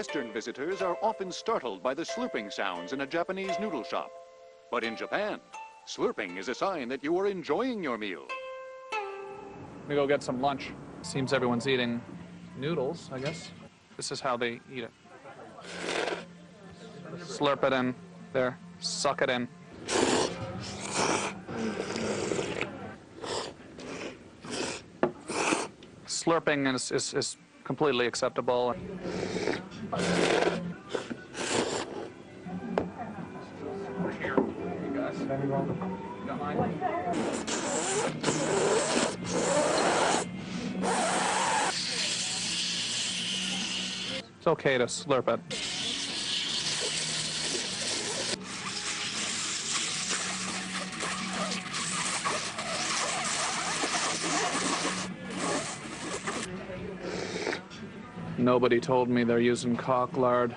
Western visitors are often startled by the slurping sounds in a Japanese noodle shop. But in Japan, slurping is a sign that you are enjoying your meal. We go get some lunch. Seems everyone's eating noodles, I guess. This is how they eat it. Slurp it in there, suck it in. Slurping is completely acceptable. Here, you guys. You got mine? It's okay to slurp it. Nobody told me they're using cock lard.